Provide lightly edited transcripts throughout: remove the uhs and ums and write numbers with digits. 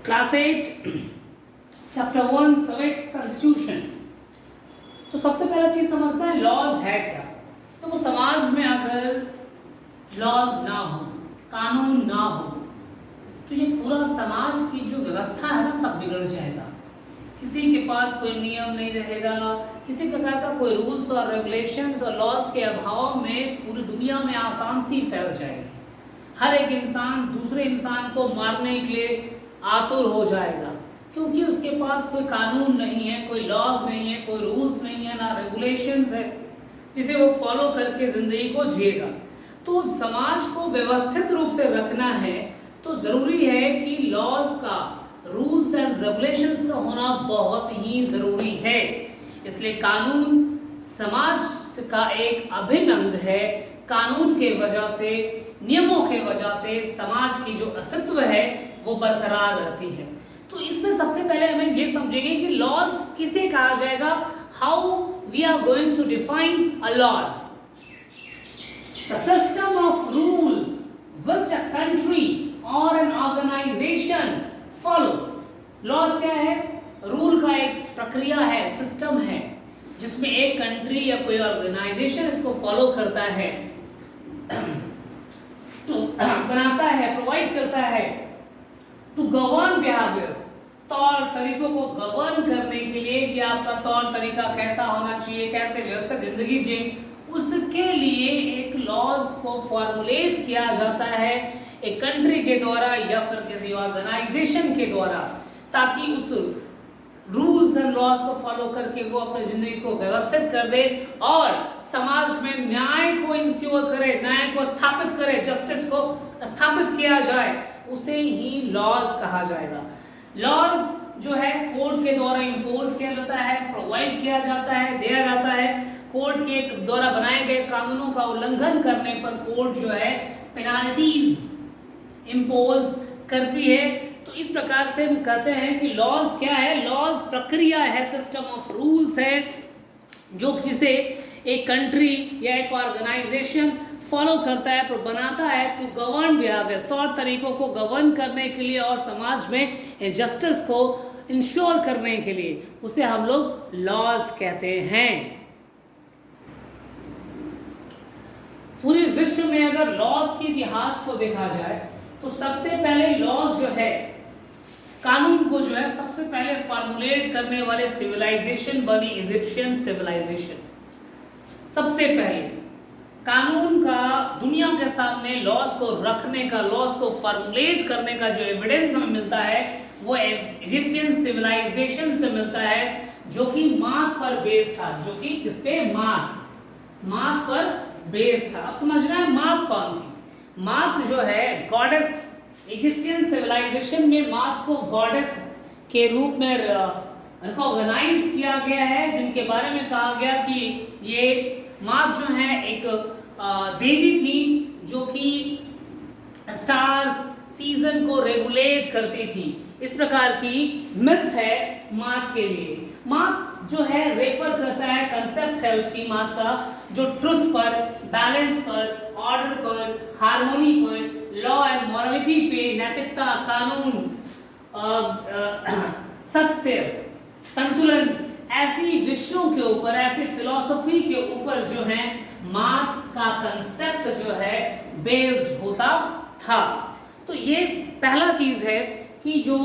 Class 8 chapter 1 civics constitution. तो सबसे पहला चीज समझना है लॉज है क्या। तो वो समाज में अगर लॉज ना हो, कानून ना हो, तो ये पूरा समाज की जो व्यवस्था है ना सब बिगड़ जाएगा। किसी के पास कोई नियम नहीं रहेगा, किसी प्रकार का कोई रूल्स और रेगुलेशंस और लॉज के अभाव में पूरी दुनिया में अशांति फैल जाएगी। हर एक इंसान दूसरे इंसान को मारने के लिए आतुर हो जाएगा, क्योंकि उसके पास कोई कानून नहीं है, कोई लॉज नहीं है, कोई रूल्स नहीं है, ना रेगुलेशंस है जिसे वो फॉलो करके जिंदगी को जिएगा। तो समाज को व्यवस्थित रूप से रखना है तो जरूरी है कि लॉज का, रूल्स एंड रेगुलेशंस का होना बहुत ही जरूरी है। इसलिए कानून समाज का एक अभिन्न अंग है। कानून के वजह से, नियमों के वजह से समाज की जो अस्तित्व है वो बरकरार रहती है। तो इसमें सबसे पहले हमें ये समझेंगे कि लॉज किसे कहा जाएगा, how we are going to define a laws. The system of rules which a country or an organization follow. Laws क्या है? रूल का एक प्रक्रिया है, सिस्टम है, जिसमें एक कंट्री या कोई ऑर्गेनाइजेशन इसको फॉलो करता है, तो बनाता है, प्रोवाइड करता है टू गवर्न बिहेवियर्स, तौर तरीकों को गवर्न करने के लिए कि आपका तौर तरीका कैसा होना चाहिए, कैसे व्यवस्थित जिंदगी जिए, उसके लिए एक लॉज को फॉर्मुलेट किया जाता है एक कंट्री के द्वारा या फिर किसी ऑर्गेनाइजेशन के द्वारा, ताकि उस रूल्स एंड लॉज को फॉलो करके वो अपनी जिंदगी को व्यवस्थित कर दे और समाज में न्याय को इंश्योर करे, न्याय को स्थापित करे, जस्टिस को स्थापित किया जाए, उसे ही लॉज कहा जाएगा। लॉज जो है कोर्ट के द्वारा इंफोर्स किया जाता है, प्रोवाइड किया जाता है, दिया जाता है। कोर्ट के द्वारा बनाए गए कानूनों का उल्लंघन करने पर कोर्ट जो है पेनाल्टीज इंपोज करती है। तो इस प्रकार से हम कहते हैं कि लॉज क्या है? लॉज प्रक्रिया है, सिस्टम ऑफ रूल्स है, जो जिसे एक कंट्री या एक ऑर्गेनाइजेशन फॉलो करता है, पर बनाता है टू गवर्न बिहेवियर, तौर तरीकों को गवर्न करने के लिए और समाज में जस्टिस को इंश्योर करने के लिए, उसे हम लोग लॉज कहते हैं। पूरे विश्व में अगर लॉज के इतिहास को देखा जाए तो सबसे पहले लॉज जो है, कानून को जो है सबसे पहले फॉर्मुलेट करने वाले सिविलाइजेशन बनी इजिप्शियन सिविलाइजेशन। सबसे पहले कानून का दुनिया के सामने लॉज को रखने का, लॉज को फॉर्मुलेट करने का जो एविडेंस हमें मिलता है वो इजिप्शियन सिविलाइजेशन से मिलता है, जो कि मात पर बेस्ड था। जो कि किस पे? मात पर बेस्ड था। अब समझना है मात कौन थी। मात जो है गॉडेस, इजिप्शियन सिविलाइजेशन में मात को गॉडेस के रूप में रिकॉग्नाइज किया गया है, जिनके बारे में कहा गया कि ये मात जो है एक देवी थी जो कि स्टार्स, सीजन को रेगुलेट करती थी। इस प्रकार की मिथ है मात के लिए। मात जो है रेफर करता है, कंसेप्ट है उसकी मात का, जो ट्रुथ पर, बैलेंस पर, ऑर्डर पर, हार्मोनी पर, लॉ एंड मॉरलिटी पे, नैतिकता, कानून, सत्य, संतुलन, ऐसी विषयों के ऊपर, ऐसी फिलॉसफी के ऊपर जो है मात का कंसेप्ट जो है बेस्ड होता था। तो ये पहला चीज है कि जो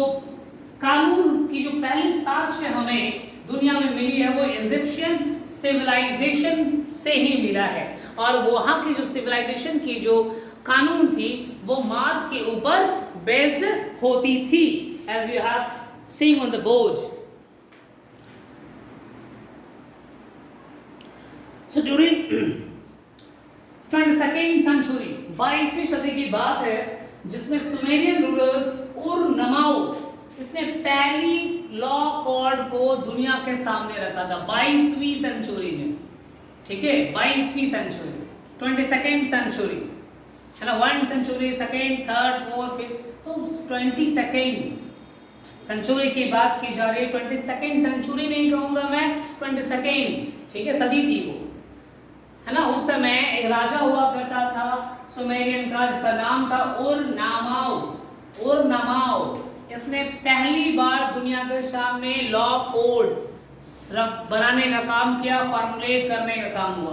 कानून की जो पहली साक्ष्य हमें दुनिया में मिली है वो इजिप्शियन सिविलाइजेशन से ही मिला है, और वहां की जो सिविलाइजेशन की जो कानून थी वो मात के ऊपर बेस्ड होती थी, as you have seen on the board. So during 22nd century, 22वीं सदी की बात है, जिसमें सुमेरियन रूलर्स उर नमाओ, इसने पहली लॉ कोड को दुनिया के सामने रखा था 22वीं सेंचुरी में। ठीक है, 22वीं सेंचुरी, 22nd सेंचुरी है ना, 1 century, 2nd, 3rd, 4th, 5th, तो 22nd सेंचुरी की बात की जा रही है। 22nd सेंचुरी नहीं कहूंगा मैं, 22nd, ठीक है, सदी थी वो, है ना। उस समय एक राजा हुआ करता था सुमेरियन का, जिसका नाम था उर नामाओ। इस जिसने पहली बार दुनिया के सामने लॉ कोड बनाने का काम किया, फॉर्मुलेट करने का काम हुआ।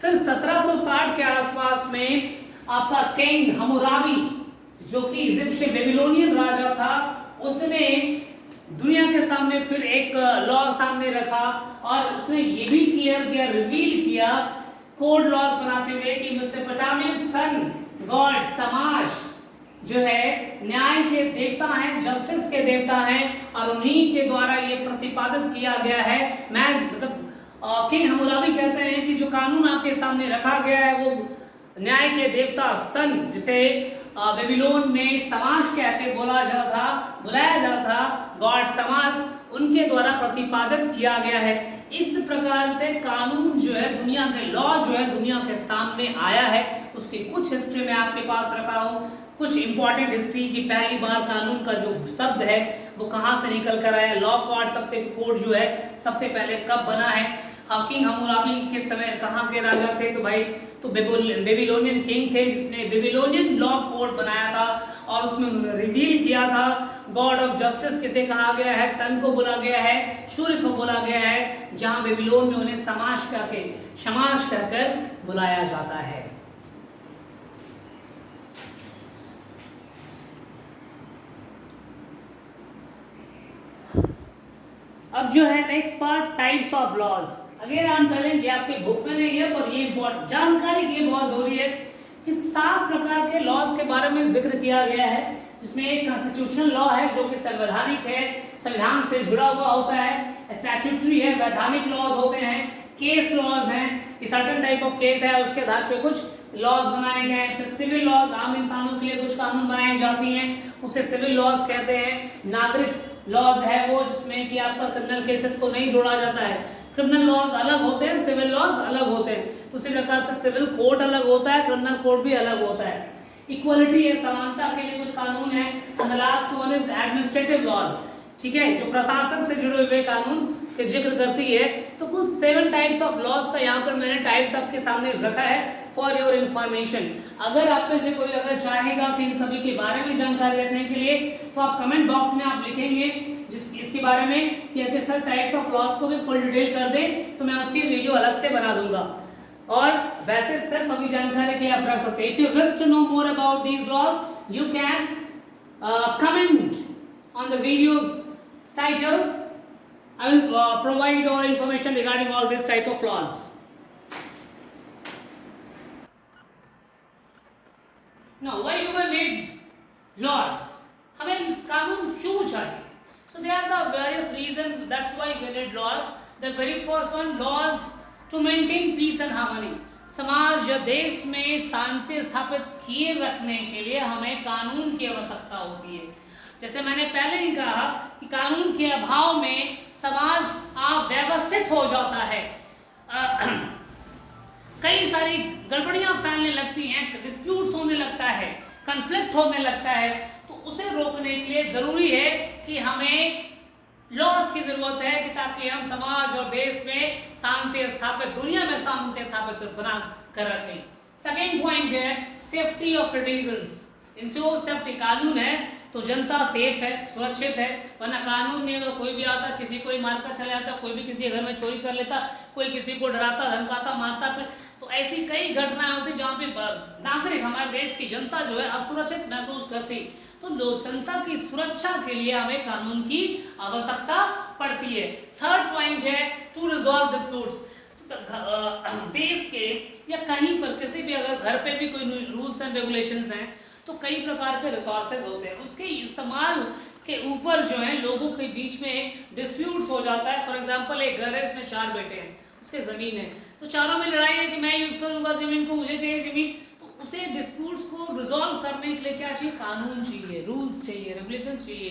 फिर 1760 के आसपास में आपका किंग हम्मुराबी, जो कि इजिप्शियन बेबीलोनियन राजा था, उसने दुनिया के सामने फिर एक लॉ सामने रखा और उसने ये भी क्लियर किया, रिवील किया कोड लॉज बनाते हुए कि मेसोपोटामियन सन गॉड समाज जो है न्याय के देवता हैं, जस्टिस के देवता हैं, और उन्हीं के द्वारा ये प्रतिपादित किया गया है। मैं मतलब किंग हम्मुराबी कहते हैं कि जो कानून आपके सामने रखा गया है वो न्याय के देवता सन, जिसे बेबीलोन में समाज कह के बुलाया जाता था, गॉड समाज, उनके द्वारा प्रतिपादित किया गया है। इस प्रकार से कानून जो है दुनिया के लॉ जो है दुनिया के सामने आया है। उसकी कुछ हिस्ट्री में आपके पास रखा हूँ, कुछ इंपॉर्टेंट हिस्ट्री की पहली बार कानून का जो शब्द है वो कहाँ से निकल कर आया, लॉ कोड जो है सबसे पहले कब बना है, किंग हम्मुराबी के समय कहाँ के राजा थे, तो भाई तो बेबीलोनियन किंग थे जिसने बेबीलोनियन लॉ कोड बनाया था और उसमें उन्होंने रिवील किया था गॉड ऑफ जस्टिस किसे कहा गया है, सन को बोला गया है, सूर्य को बोला गया है, जहां बेबीलोन में उन्हें शमाश कहकर बुलाया जाता है। अब जो है next part types of laws. Again हम करेंगे, आपके बुक में नहीं है पर ये बहुत जानकारी के लिए बहुत जरूरी है कि 7 प्रकार के लॉज के बारे में जिक्र किया गया है, जिसमें एक कॉन्स्टिट्यूशनल लॉ है जो कि संवैधानिक है, संविधान से जुड़ा हुआ होता है, स्टैट्यूटरी है, वैधानिक लॉज होते हैं, केस लॉज हैं, कि सर्टेन टाइप ऑफ केस है उसके आधार पे कुछ लॉज बनाए गए हैं। फिर सिविल लॉज, आम इंसानों के लिए कुछ कानून बनाई जाती हैं, उसे सिविल लॉज कहते हैं। नागरिक लॉज है वो जिसमें कि आपका क्रिमिनल केसेस को नहीं जोड़ा जाता है, क्रिमिनल लॉज अलग होते हैं, सिविल लॉज अलग होते हैं, तो उसी प्रकार से सिविल कोड अलग होता है, क्रिमिनल कोड भी अलग होता है। इक्वलिटी है, समानता के लिए कुछ कानून है। And the last one is administrative laws, ठीक है, जो प्रशासन से जुड़े हुए कानून के जिक्र करती है। तो कुल 7 टाइप्स ऑफ लॉज का यहाँ पर मैंने टाइप्स आपके सामने रखा है फॉर योर इंफॉर्मेशन। अगर आप में से कोई अगर चाहेगा कि इन सभी के बारे में जानकारी रखने के लिए तो आप कमेंट बॉक्स में आप लिखेंगे इसके बारे में कि अगर सर टाइप्स ऑफ लॉज को भी फुल डिटेल कर दें तो मैं उसकी वीडियो अलग से बना दूंगा। और वैसे सिर्फ अभी जानकारी के लिए आप रख सकते हैं। If you wish to know more about these laws you can comment on the videos title. I will provide all information regarding all this type of laws. Now, why do we need laws? हमें कानून क्यों चाहिए? So there are the various reasons. That's why we need laws. The very first one, laws to maintain peace and harmony. समाज या देश में शांति स्थापित किए रखने के लिए हमें कानून की आवश्यकता होती है। जैसे मैंने पहले ही कहा कि कानून के अभाव में समाज अव्यवस्थित हो जाता है, कई सारी गड़बड़ियां फैलने लगती हैं, डिस्प्यूट्स होने लगता है, कन्फ्लिक्ट होने लगता है। तो उसे रोकने के लिए जरूरी है कि हमें लॉज की जरूरत है कि ताकि हम समाज और देश में शांति स्थापित, दुनिया में शांति स्थापित बना कर रखें। सेकेंड पॉइंट है safety of citizens. Ensure safety, कानून है तो जनता सेफ है, सुरक्षित है, वरना कानून नहीं होगा कोई भी आता किसी को ही मारकर चला जाता, कोई भी किसी घर में चोरी कर लेता, कोई किसी को डराता धमकाता मारता। फिर तो ऐसी कई घटनाएं होती जहाँ पे नागरिक, हमारे देश की जनता जो है असुरक्षित महसूस करती। तो जनता की सुरक्षा के लिए हमें कानून की आवश्यकता पड़ती है। थर्ड पॉइंट है टू रिजॉल्व डिस्प्यूट्स। देश के या कहीं पर किसी भी अगर घर पे भी कोई रूल्स एंड रेगुलेशंस हैं तो कई प्रकार के रिसोर्सेज होते हैं, उसके इस्तेमाल के ऊपर जो है लोगों के बीच में डिस्प्यूट्स हो जाता है। फॉर एग्जांपल एक घर है इसमें 4 बेटे हैं, उसके ज़मीन है, तो चारों में लड़ाई है कि मैं यूज़ करूंगा ज़मीन को, मुझे चाहिए ज़मीन। तो उसे डिस्प्यूट्स को रिजॉल्व करने के लिए क्या चाहिए? कानून चाहिए, रूल्स चाहिए, रेगुलेशंस चाहिए।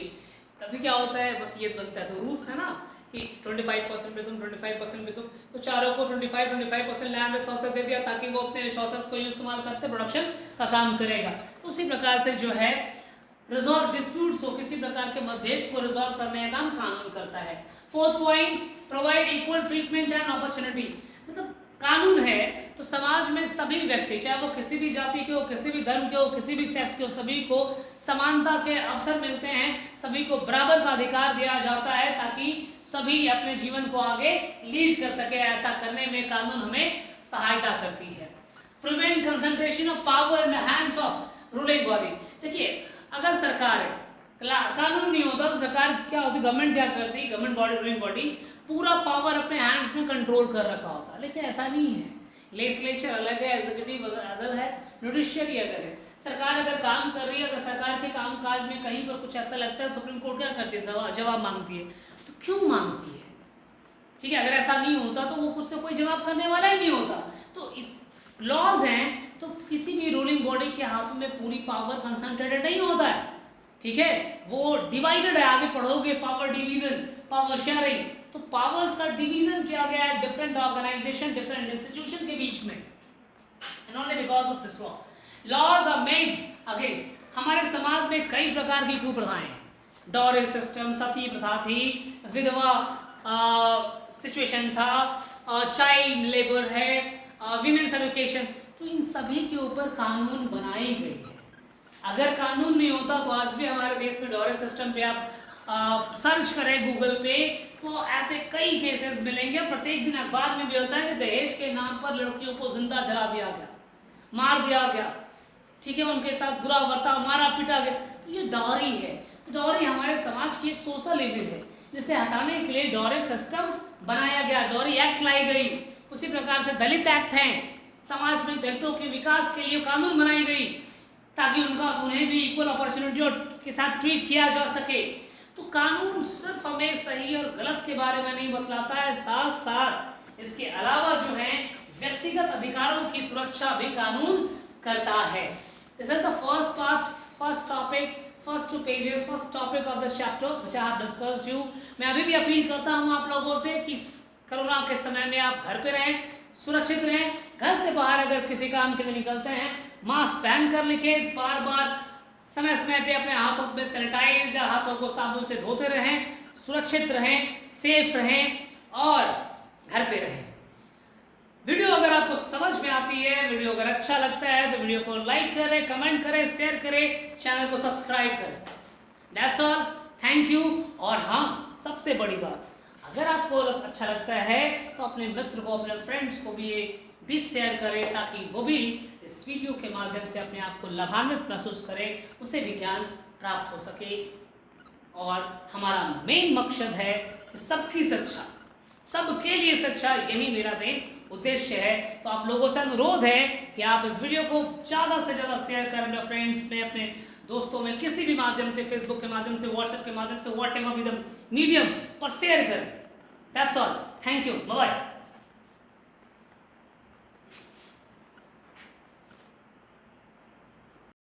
तभी क्या होता है, बस ये बनता है। तो रूल्स है ना कि 25% पे तुम, 25% पे तुम, तो चारों को 25% लैंड रिसोर्सेज दे दिया ताकि वो अपने रिसोर्सेज को इस्तेमाल करते प्रोडक्शन का काम करेगा। तो उसी प्रकार से जो है रिजॉल्व डिस्प्यूट्स को, किसी प्रकार के मतभेद को रिजॉल्व करने का काम कानून करता है। Fourth point, provide equal treatment and opportunity. मतलब कानून है तो समाज में सभी व्यक्ति, चाहे वो किसी भी जाति के हो, किसी भी धर्म के हो, किसी भी सेक्स के हो, सभी को समानता के अवसर मिलते हैं, सभी को बराबर का अधिकार दिया जाता है ताकि सभी अपने जीवन को आगे लीड कर सके। ऐसा करने में कानून हमें सहायता करती है। Prevent concentration of power in the hands of ruling body. देखिए, अगर सरकार है, कानून नहीं होता तो सरकार क्या होती, गवर्नमेंट क्या करती, गवर्नमेंट बॉडी, रूलिंग बॉडी पूरा पावर अपने हैंड्स में कंट्रोल कर रखा होता है। लेकिन ऐसा नहीं है। लेजिस्लेचर अलग है, एग्जीक्यूटिव अलग है, जुडिशियरी अलग है। सरकार अगर काम कर रही है, अगर सरकार के कामकाज में कहीं पर कुछ ऐसा लगता है, सुप्रीम कोर्ट क्या करती है, जवाब मांगती है। तो क्यों मांगती है? ठीक है, अगर ऐसा नहीं होता तो वो उससे कोई जवाब करने वाला ही नहीं होता। तो इस लॉज हैं तो किसी भी रूलिंग बॉडी के हाथों में पूरी पावर कंसंट्रेटेड नहीं होता है। ठीक है, वो डिवाइडेड है। आगे पढ़ोगे पावर डिवीजन, पावर शेयरिंग, तो पावर्स का डिवीजन किया गया है डिफरेंट ऑर्गेनाइजेशन, डिफरेंट इंस्टीट्यूशन के बीच में। And only because of this law, laws are made against. हमारे समाज में कई प्रकार की कुप्रथाएं हैं। डॉरी सिस्टम, सती प्रथा थी, विधवा सिचुएशन था, चाइल्ड लेबर है, विमेन्स एजुकेशन, तो इन सभी के ऊपर कानून बनाई गई है। अगर कानून नहीं होता तो आज भी हमारे देश में डॉरी सिस्टम पे आप सर्च करें गूगल पे तो ऐसे कई केसेस मिलेंगे। प्रत्येक दिन अखबार में भी होता है कि दहेज के नाम पर लड़कियों को जिंदा जला दिया गया, मार दिया गया। ठीक है, उनके साथ बुरा बर्ताव, मारा पीटा गया। तो ये डॉरी है। डॉरी हमारे समाज की एक सोशल इविल है, जिसे हटाने के लिए डॉरी सिस्टम बनाया गया, डॉरी एक्ट लाई गई। उसी प्रकार से दलित एक्ट है, समाज में दलितों के विकास के लिए कानून बनाई गई ताकि उन्हें भी इक्वल अपॉर्चुनिटी के साथ ट्रीट किया जा सके। तो कानून सिर्फ हमें सही और गलत के बारे में नहीं बतलाता है, साथ साथ इसके अलावा जो है व्यक्तिगत अधिकारों की सुरक्षा भी कानून करता है। This is the first part, first topic, first 2 pages, first topic of this chapter which I have discussed you. मैं अभी भी अपील करता हूँ आप लोगों से कि कोरोना के समय में आप घर पे रहें, सुरक्षित रहें। घर से बाहर अगर किसी काम के लिए निकलते हैं, मास्क पहन कर लिखें, बार बार समय समय पे अपने हाथों में सैनिटाइज या हाथों को साबुन से धोते रहें, सुरक्षित रहें, सेफ रहें और घर पे रहें। वीडियो अगर आपको समझ में आती है, वीडियो अगर अच्छा लगता है तो वीडियो को लाइक करें, कमेंट करें, शेयर करें, चैनल को सब्सक्राइब करें। That's all, thank you. और हाँ, सबसे बड़ी बात, अगर आपको अच्छा लगता है तो अपने मित्र को, अपने फ्रेंड्स को भी शेयर करें ताकि वो भी इस वीडियो के माध्यम से अपने आप को लाभान्वित महसूस करें, उसे भी ज्ञान प्राप्त हो सके। और हमारा मेन मकसद है कि सबकी शिक्षा, सबके लिए शिक्षा, यही मेरा मेन उद्देश्य है। तो आप लोगों से अनुरोध है कि आप इस वीडियो को ज़्यादा से ज़्यादा शेयर करें अपने फ्रेंड्स में, अपने दोस्तों में, किसी भी माध्यम से, फेसबुक के माध्यम से, व्हाट्सएप के माध्यम से, व्हाटएवर भी द मीडियम पर शेयर करें। That's all, thank you, bye bye.